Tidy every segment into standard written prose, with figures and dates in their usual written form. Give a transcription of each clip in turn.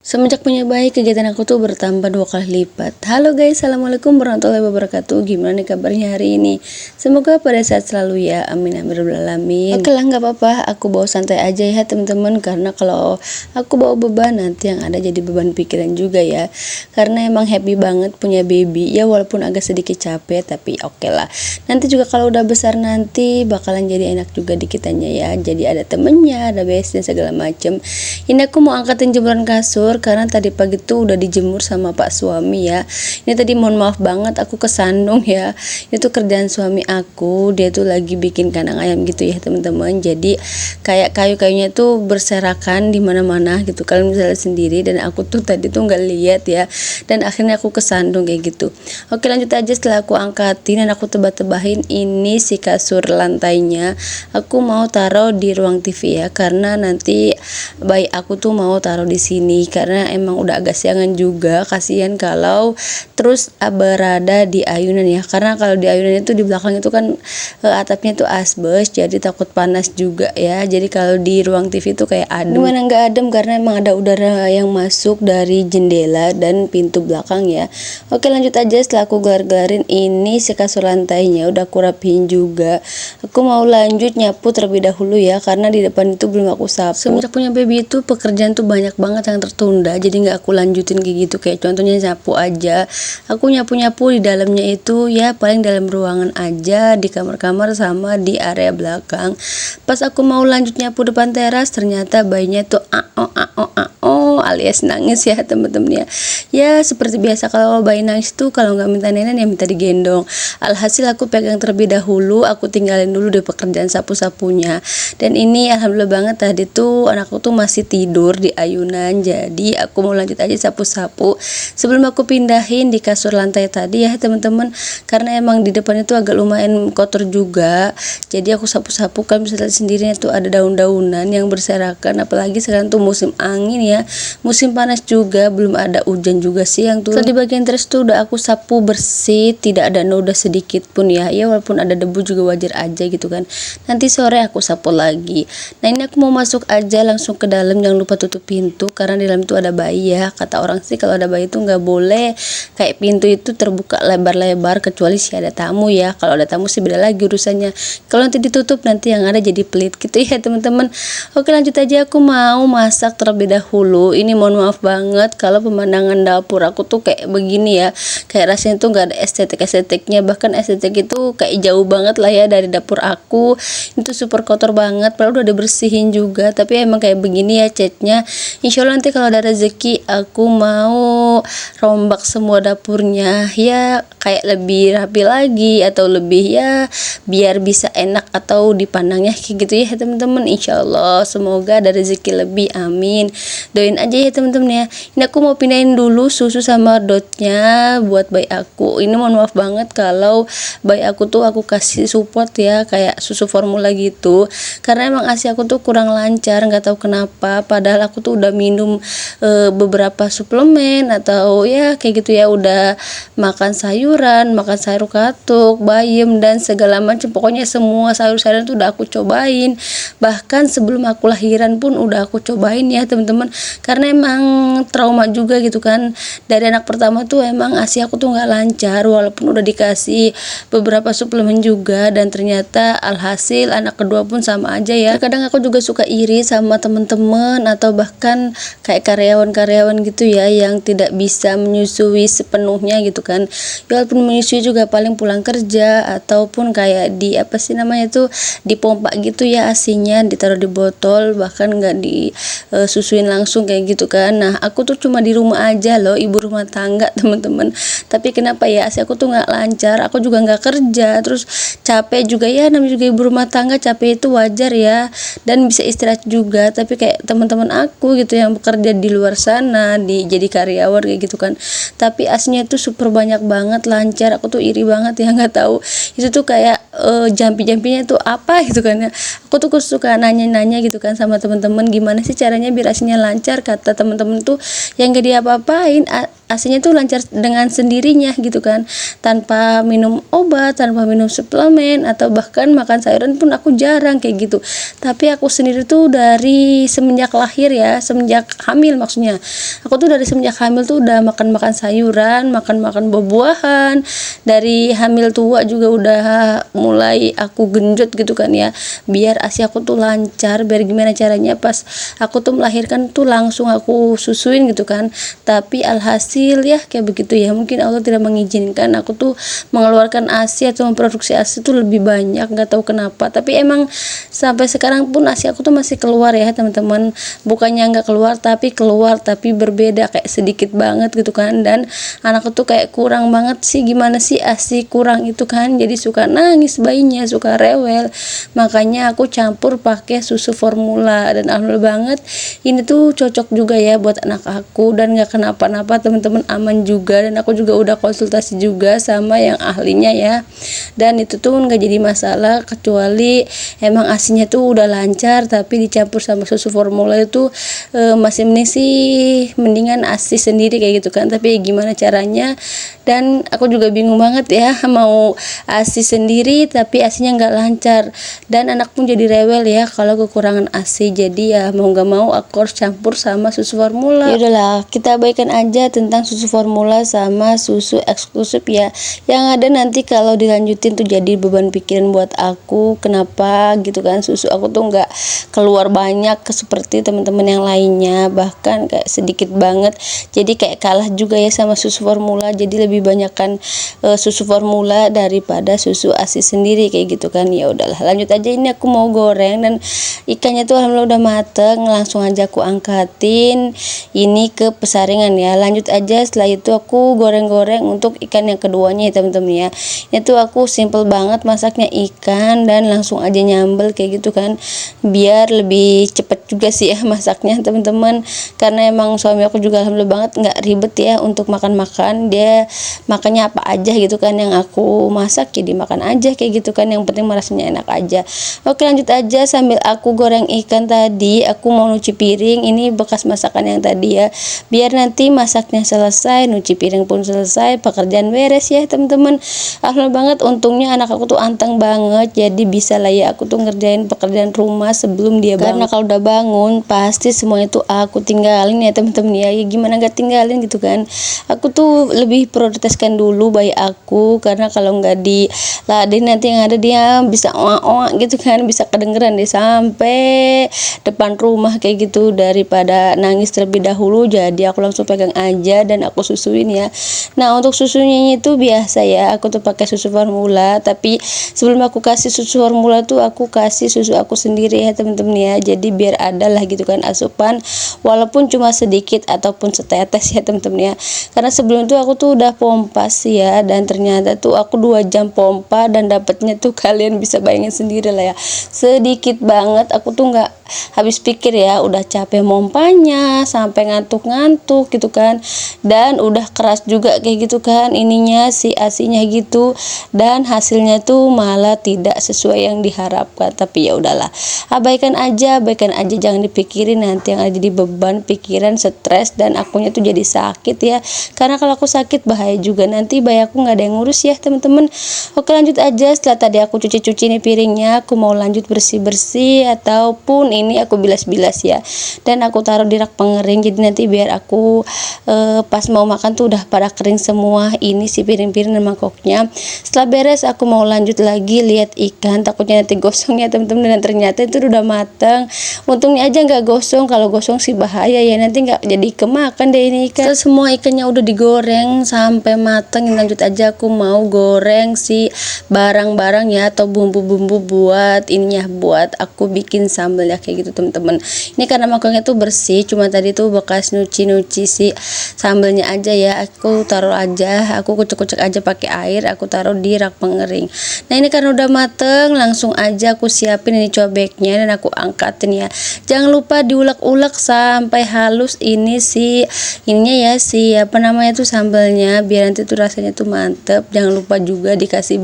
Semenjak punya bayi, kegiatan aku tuh bertambah 2 kali lipat. Halo guys, assalamualaikum warahmatullahi wabarakatuh. Gimana nih kabarnya hari ini? Semoga pada sehat selalu ya. Amin amin rabbal alamin. Oke lah, nggak apa-apa. Aku bawa santai aja ya teman-teman. Karena kalau aku bawa beban, nanti yang ada jadi beban pikiran juga ya. Karena emang happy banget punya baby. Ya walaupun agak sedikit capek, tapi oke lah. Nanti juga kalau udah besar nanti bakalan jadi enak juga di kitanya ya. Jadi ada temennya, ada best dan segala macem. Ini aku mau angkatin jemuran kasur karena tadi pagi tuh udah dijemur sama pak suami ya. Ini tadi mohon maaf banget aku kesandung ya. Itu kerjaan suami aku, dia tuh lagi bikin kandang ayam gitu ya teman-teman. Jadi kayak kayu-kayunya tuh berserakan di mana-mana gitu. Kalian bisa lihat sendiri, dan aku tuh tadi tuh nggak lihat ya. Dan akhirnya aku kesandung kayak gitu. Oke, lanjut aja. Setelah aku angkatin dan aku tebak-tebahin ini si kasur lantainya, aku mau taruh di ruang TV ya, karena nanti bayi aku tuh mau taruh di sini karena emang udah agak siangan juga. Kasihan kalau terus berada di ayunan ya, karena kalau di ayunan itu di belakang itu kan atapnya tuh asbes, jadi takut panas juga ya. Jadi kalau di ruang TV itu kayak adem. Gimana nggak adem, karena emang ada udara yang masuk dari jendela dan pintu belakang ya. Oke, lanjut aja. Setelah aku gelar-gelarin ini si kasur lantainya udah aku rapihin juga, aku mau lanjut nyapu terlebih dahulu ya, karena di depan itu belum aku sapu. Semenjak punya baby itu pekerjaan tuh banyak banget yang tertunda, jadi nggak aku lanjutin kayak gitu. Kayak contohnya nyapu aja, aku nyapu-nyapu di dalamnya itu ya paling dalam ruangan aja, di kamar-kamar sama di area belakang. Pas aku mau lanjut nyapu depan teras, ternyata bayinya tuh alias nangis ya temen-temen ya. Ya seperti biasa kalau bayi nangis tuh kalau nggak minta nenek ya minta digendong. Alhasil aku pegang terlebih dahulu, aku tinggalin dulu deh pekerjaan sapu-sapunya. Dan ini alhamdulillah banget tadi tuh anakku tuh masih tidur di ayunan, jadi aku mau lanjut aja sapu-sapu sebelum aku pindahin di kasur lantai tadi ya teman-teman. Karena emang di depan itu agak lumayan kotor juga, jadi aku sapu-sapu. Kan bisa lihat sendirinya tuh ada daun-daunan yang berserakan, apalagi sekarang tuh musim angin ya, musim panas juga, belum ada hujan juga siang tuh. Di bagian teras tuh udah aku sapu bersih, tidak ada noda sedikit pun ya. Ya walaupun ada debu juga wajar aja gitu kan. Nanti sore aku sapu lagi. Nah ini aku mau masuk aja langsung ke dalam, jangan lupa tutup pintu karena di dalam itu ada bayi ya. Kata orang sih kalau ada bayi itu nggak boleh kayak pintu itu terbuka lebar-lebar kecuali sih ada tamu ya. Kalau ada tamu sih beda lagi urusannya. Kalau nanti ditutup nanti yang ada jadi pelit gitu ya teman-teman. Oke, lanjut aja. Aku mau masak terlebih dahulu. Ini mohon maaf banget kalau pemandangan dapur aku tuh kayak begini ya, kayak rasanya tuh nggak ada estetiknya, bahkan estetik itu kayak jauh banget lah ya dari dapur aku. Itu super kotor banget, padahal udah dibersihin juga, tapi emang kayak begini ya catnya. Insya Allah nanti kalau ada rezeki aku mau rombak semua dapurnya ya, kayak lebih rapi lagi atau lebih ya biar bisa enak atau dipandangnya kayak gitu ya teman-teman. Insya Allah semoga ada rezeki lebih, amin. Doain aja ya teman-teman ya. Ini aku mau pindahin dulu susu sama dotnya buat bayi aku. Ini mohon maaf banget kalau bayi aku tuh aku kasih support ya kayak susu formula gitu, karena emang ASI aku tuh kurang lancar, nggak tahu kenapa. Padahal aku tuh udah minum beberapa suplemen atau ya kayak gitu ya, udah makan sayuran, makan sayur katuk, bayam dan segala macam. Pokoknya semua sayur-sayuran tuh udah aku cobain, bahkan sebelum aku lahiran pun udah aku cobain ya teman-teman. Karena emang trauma juga gitu kan, dari anak pertama tuh emang ASI aku tuh nggak lancar walaupun udah dikasih beberapa suplemen juga, dan ternyata alhasil anak kedua pun sama aja ya. Terkadang aku juga suka iri sama temen-temen atau bahkan kayak karyawan-karyawan gitu ya yang tidak bisa menyusui sepenuhnya gitu kan. Ya walaupun menyusui juga paling pulang kerja ataupun kayak di apa sih namanya tuh dipompa gitu ya asinya, ditaruh di botol, bahkan nggak disusuin langsung kayak gitu kan. Nah aku tuh cuma di rumah aja loh, ibu rumah tangga teman-teman, tapi kenapa ya asi aku tuh nggak lancar. Aku juga nggak kerja, terus capek juga ya, namanya juga ibu rumah tangga, capek itu wajar ya, dan bisa istirahat juga. Tapi kayak teman-teman aku gitu yang bekerja di luar sana jadi karyawan kayak gitu kan, tapi asnya itu super banyak banget lancar. Aku tuh iri banget ya, nggak tahu itu tuh kayak jampi-jampinya tuh apa gitu kan ya. Aku Aku tuh suka nanya-nanya gitu kan sama temen-temen, gimana sih caranya biar asinya lancar. Kata temen-temen tuh yang gak diapa-apain, asinya tuh lancar dengan sendirinya gitu kan, tanpa minum obat, tanpa minum suplemen, atau bahkan makan sayuran pun aku jarang kayak gitu. Tapi aku sendiri tuh dari semenjak lahir ya, semenjak hamil maksudnya, aku tuh dari semenjak hamil tuh udah makan sayuran, makan buah-buahan. Dari hamil tua juga udah mulai aku genjot gitu kan ya, biar asi aku tuh lancar. Biar gimana caranya pas aku tuh melahirkan tuh langsung aku susuin gitu kan. Tapi alhasil ya kayak begitu ya, mungkin Allah tidak mengizinkan aku tuh mengeluarkan ASI atau memproduksi ASI tuh lebih banyak, nggak tahu kenapa. Tapi emang sampai sekarang pun ASI aku tuh masih keluar ya teman-teman, bukannya nggak keluar, tapi berbeda, kayak sedikit banget gitu kan. Dan anakku tuh kayak kurang banget sih, gimana sih ASI kurang itu kan, jadi suka nangis bayinya, suka rewel. Makanya aku campur pakai susu formula, dan alhamdulillah banget ini tuh cocok juga ya buat anak aku, dan nggak kenapa-napa teman-teman, aman juga. Dan aku juga udah konsultasi juga sama yang ahlinya ya, dan itu tuh nggak jadi masalah, kecuali emang asinya tuh udah lancar tapi dicampur sama susu formula itu masih mending sih, mendingan asi sendiri kayak gitu kan. Tapi gimana caranya, dan aku juga bingung banget ya, mau asi sendiri tapi asinya nggak lancar, dan anak pun jadi rewel ya kalau kekurangan asi. Jadi ya mau nggak mau aku harus campur sama susu formula. Ya udahlah, kita abaikan aja tentang susu formula sama susu eksklusif ya. Yang ada nanti kalau dilanjutin tuh jadi beban pikiran buat aku, kenapa gitu kan susu aku tuh nggak keluar banyak seperti teman-teman yang lainnya, bahkan kayak sedikit banget. Jadi kayak kalah juga ya sama susu formula, jadi lebih banyak kan susu formula daripada susu ASI sendiri kayak gitu kan. Ya udahlah, lanjut aja. Ini aku mau goreng, dan ikannya tuh alhamdulillah udah mateng, langsung aja aku angkatin ini ke pesaringan ya. Lanjut aja, setelah itu aku goreng-goreng untuk ikan yang keduanya ya teman-teman ya. Itu aku simple banget masaknya ikan, dan langsung aja nyambel kayak gitu kan, biar lebih cepet juga sih ya masaknya teman-teman. Karena emang suami aku juga alhamdulillah banget nggak ribet ya untuk makan-makan, dia makannya apa aja gitu kan, yang aku masak ya dimakan aja kayak gitu kan, yang penting rasanya enak aja. Oke, lanjut aja. Sambil aku goreng ikan tadi, aku mau nyuci piring. Ini bekas masakan yang tadi ya, biar nanti masaknya selesai, nyuci piring pun selesai, pekerjaan beres ya teman-teman. Alhamdulillah banget, untungnya anak aku tuh anteng banget, jadi bisa lah ya aku tuh ngerjain pekerjaan rumah sebelum dia bangun. Karena kalau udah bangun pasti semuanya tuh aku tinggalin ya teman-teman ya. Ya gimana gak tinggalin gitu kan, aku tuh lebih prioritaskan dulu bayi aku, karena kalau nggak diladenin nanti yang ada dia bisa oak-oak gitu kan, bisa kedengeran deh sampai depan rumah kayak gitu. Daripada nangis terlebih dahulu, jadi aku langsung pegang aja dan aku susuin ya. Nah, untuk susunya itu biasa ya, aku tuh pakai susu formula, tapi sebelum aku kasih susu formula tuh aku kasih susu aku sendiri ya teman-teman ya. Jadi biar ada lah gitu kan asupan, walaupun cuma sedikit ataupun setetes ya teman-teman ya. Karena sebelum itu aku tuh udah pompa sih ya, dan ternyata tuh aku 2 jam pompa dan dapatnya tuh kalian bisa bayangin sendiri lah ya, sedikit banget. Aku tuh nggak habis pikir ya, udah capek mompanya sampai ngantuk-ngantuk gitu kan, dan udah keras juga kayak gitu kan ininya si asinya gitu, dan hasilnya tuh malah tidak sesuai yang diharapkan. Tapi ya udahlah, abaikan aja, jangan dipikirin, nanti yang ada jadi beban pikiran, stres, dan akunya tuh jadi sakit ya. Karena kalau aku sakit bahaya juga, nanti bayi aku nggak ada yang ngurus ya teman-teman. Oke, lanjut aja. Setelah tadi aku cuci-cuci nih piringnya, aku mau lanjut bersih-bersih, ataupun ini aku bilas-bilas ya, dan aku taruh di rak pengering. Jadi nanti biar aku pas mau makan tuh udah pada kering semua ini si piring-piring dan mangkoknya. Setelah beres, aku mau lanjut lagi lihat ikan, takutnya nanti gosong ya teman-teman, dan ternyata itu udah matang. Untungnya aja nggak gosong, kalau gosong sih bahaya ya, nanti nggak jadi kemakan deh ini ikan. Setelah semua ikannya udah digoreng sampai matang, lanjut aja aku mau goreng si barang-barang ya, atau bumbu-bumbu buat ininya, buat aku bikin sambal ya. kayak gitu teman-teman. Ini karena mangkoknya tuh bersih, cuma tadi tuh bekas nyuci si sambelnya aja ya, aku taruh aja, aku kucek-kucek aja pakai air, aku taruh di rak pengering. Nah ini karena udah mateng, langsung aja aku siapin ini cobeknya dan aku angkatin ya. Jangan lupa diulek-ulek sampai halus ini ininya ya, apa namanya tuh sambelnya, biar nanti tuh rasanya tuh mantep. Jangan lupa juga dikasih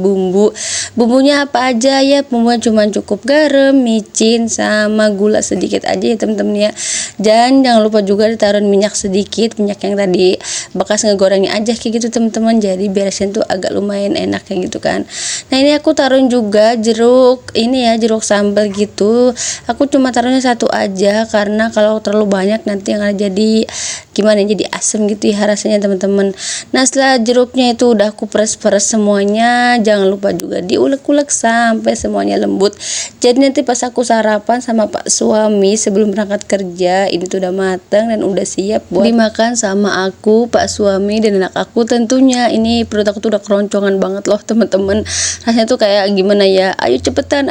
bumbunya apa aja ya, bumbunya cuma cukup garam, micin sama gula sedikit aja ya temen-temen ya. Dan jangan lupa juga ditaruh minyak sedikit, minyak yang tadi bekas ngegorengnya aja kayak gitu teman-teman, jadi biasanya tuh agak lumayan enak kayak gitu kan. Nah ini aku taruhin juga jeruk ini ya, jeruk sambal gitu. Aku cuma taruhnya satu aja karena kalau terlalu banyak nanti yang ada jadi gimana, jadi asem gitu ya rasanya teman-teman. Nah setelah jeruknya itu udah aku peres semuanya, jangan lupa juga diulek-ulek sampai semuanya lembut. Jadi nanti pas aku sarapan sama Pak suami sebelum berangkat kerja, ini tuh udah matang dan udah siap buat dimakan sama aku, Pak suami dan anak aku tentunya. Ini perut aku tuh udah keroncongan banget loh teman-teman, rasanya tuh kayak gimana ya, ayo cepetan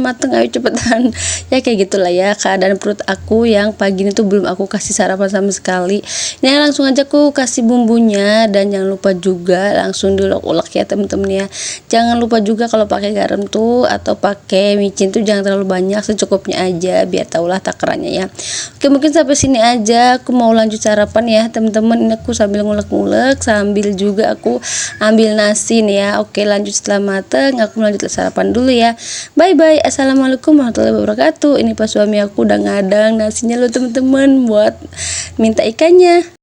mateng, ayo cepetan ya kayak gitulah ya keadaan perut aku yang pagi ini tuh belum aku kasih sarapan sama sekali. Ini langsung aja aku kasih bumbunya dan jangan lupa juga langsung diulek-ulek ya temen-temen ya. Jangan lupa juga kalau pakai garam tuh atau pakai micin tuh jangan terlalu banyak, secukupnya aja biar tahulah takarannya ya. Oke, mungkin sampai sini aja aku mau lanjut sarapan ya temen-temen. Ini aku sambil ngulek-ngulek sambil juga aku ambil nasi nih ya. Oke, lanjut setelah mateng aku lanjut sarapan dulu ya. Bye bye, assalamualaikum warahmatullahi wabarakatuh. Ini pas suami aku udah ngadang nasinya loh temen-temen buat minta ikannya.